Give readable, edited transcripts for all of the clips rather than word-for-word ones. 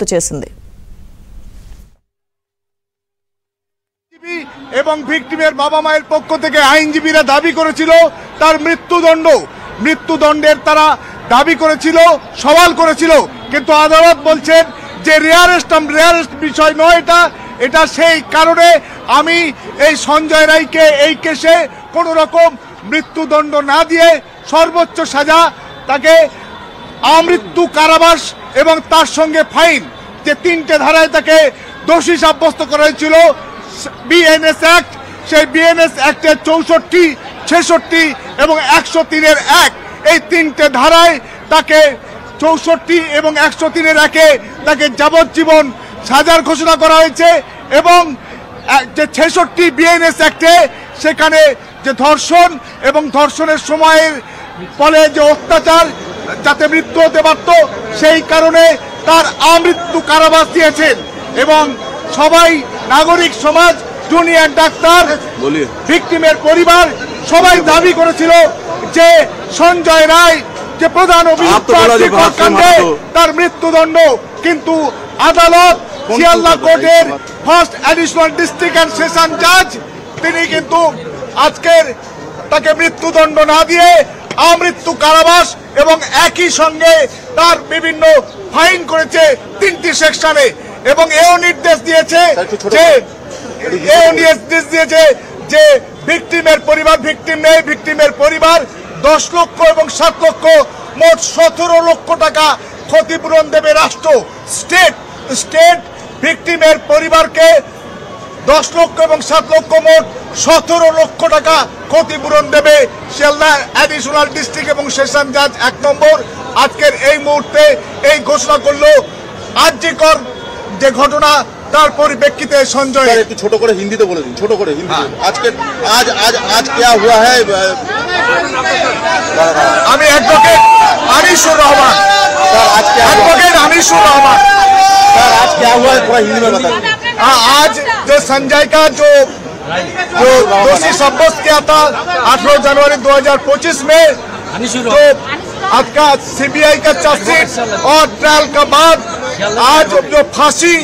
చేసింది। এবং ভিকটিমের বাবা মায়ের পক্ষ থেকে আইনজীবীরা দাবি করেছিল তার মৃত্যুদণ্ডের তারা দাবি করেছিল, সওয়াল করেছিল, কিন্তু আদালত বলছেন যে রেয়ারেস্ট বিষয় নয়, এটা সেই কারণে আমি এই সঞ্জয় রায়কে এই কেসে কোনো রকম মৃত্যুদণ্ড না দিয়ে সর্বোচ্চ সাজা তাকে আমৃত্যু কারাবাস এবং তার সঙ্গে ফাইন, যে তিনটে ধারায় তাকে দোষী সাব্যস্ত করা হয়েছিল বিএনএস অ্যাক্ট, সেই বিএনএস অ্যাক্টের 64, 66 এবং 103-এর 1, এই তিনটে ধারায় তাকে 64 এবং 103-এর 1-এ তাকে যাবজ্জীবন সাজার ঘোষণা করা হয়েছে। এবং যে 66 বিএনএস অ্যাক্টে সেখানে যে ধর্ষণ এবং ধর্ষণের সময়ের ফলে যে অত্যাচার যাতে মৃত্যু হতে পারত, সেই কারণে তার আমৃত্যু কারাবাস দিয়েছেন। এবং সবাই, নাগরিক সমাজ, জুনিয়র ডাক্তার, ভিকটিমের পরিবার সবাই দাবি করেছিল যে সঞ্জয় রায় যে প্রধান অভিযুক্ত কাণ্ডে তার মৃত্যুদণ্ড, কিন্তু আদালত শিয়ালদা কোর্টের first additional district and session জাজ তিনি কিন্তু আজকের তাকে মৃত্যুদণ্ড না দিয়ে আমৃত্যু কারাবাস এবং একই সঙ্গে তার বিভিন্ন ফাইন করেছে 3টি সেকশনে। এবং এও নির্দেশ দিয়েছে যে ভিকটিমের পরিবার 10 লক্ষ এবং 7 লক্ষ মোট 17 লক্ষ টাকা ক্ষতিপূরণ দেবে রাষ্ট্র। স্টেট ভিকটিমের পরিবারকে 10 লক্ষ এবং 7 লক্ষ মোট 17 লক্ষ টাকা ক্ষতিপূরণ দেবে শিয়ালদা অ্যাডিশনাল ডিস্ট্রিক্ট এবং সেশন জাজ 1 নম্বর আজকের এই মুহূর্তে এই ঘোষণা করলো। আর্যিকর যে ঘটনা তার পরিপ্রেক্ষিতে সঞ্জয় একটু ছোট করে হিন্দিতে বলে দিন, ছোট করে হিন্দি। আজকে আজ क्या हुआ है? আমি অ্যাডভোকেট আনিসুর রহমান। सर आज क्या एडवोकेट अनिशुर रहमान। सर आज क्या हुआ है, थोड़ा हिंदी में बता दीजिए। आज जो संजय का जो दोषी साब्यस्त किया था 18 जनवरी 2025 में, जो आज का सीबीआई का चार्जशीट और ट्रायल का बाद आज जो फांसी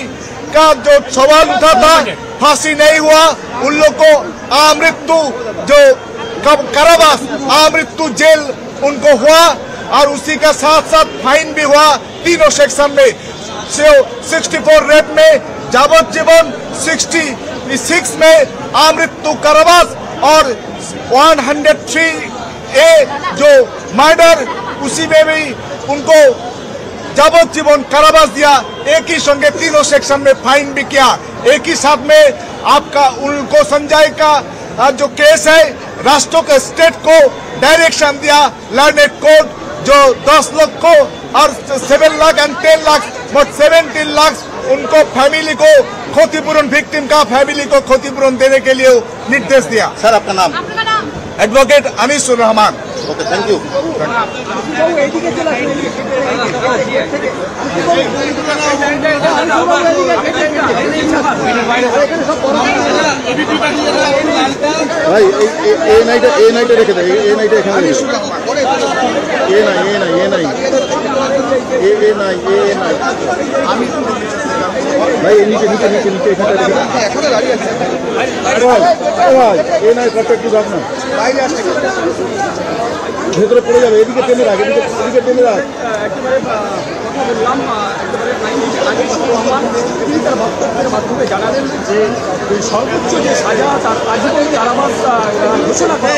का जो सवाल उठा था, फांसी नहीं हुआ, उन लोग को आमृत्यु जो कारावास, आमृत्यु जेल उनको हुआ। और उसी का साथ साथ फाइन भी हुआ 3 सेक्शन में। 64 रेप में जावज्जीवन, 66 में आमृत्यु कारावास और 103A जो मर्डर, उसी में भी उनको जावज्जीवन कारावास दिया। एक ही संगे 3 सेक्शन में फाइन भी किया। एक ही साथ में आपका उनको संजय का जो केस है, राष्ट्र के स्टेट को डायरेक्शन दिया, लर्नेड कोर्ट जो 10 लाख को और 7 लाख एंड 10 लाख मोट 17 लाख उनको फैमिली को क्षतिपूरण, विक्टिम का फैमिली को क्षतिपूरण देने के लिए निर्देश दिया। सर आपका नाम? Advocate Anisur Rahman. Okay, thank you. ভাই এই নাইটে রেখে দেয়, এই নাইটে এখানে এ নাই ভাই নিচে এখানে এ নাই পারফেক্ট যাক না, ভেতরে পড়ে যাবে। এদিকে টেনে রাখ, এদিকে টেনে রাখ। জানালেন যে সর্বোচ্চ যে সাজা তার আজীবন কারাবাস ঘোষণা করা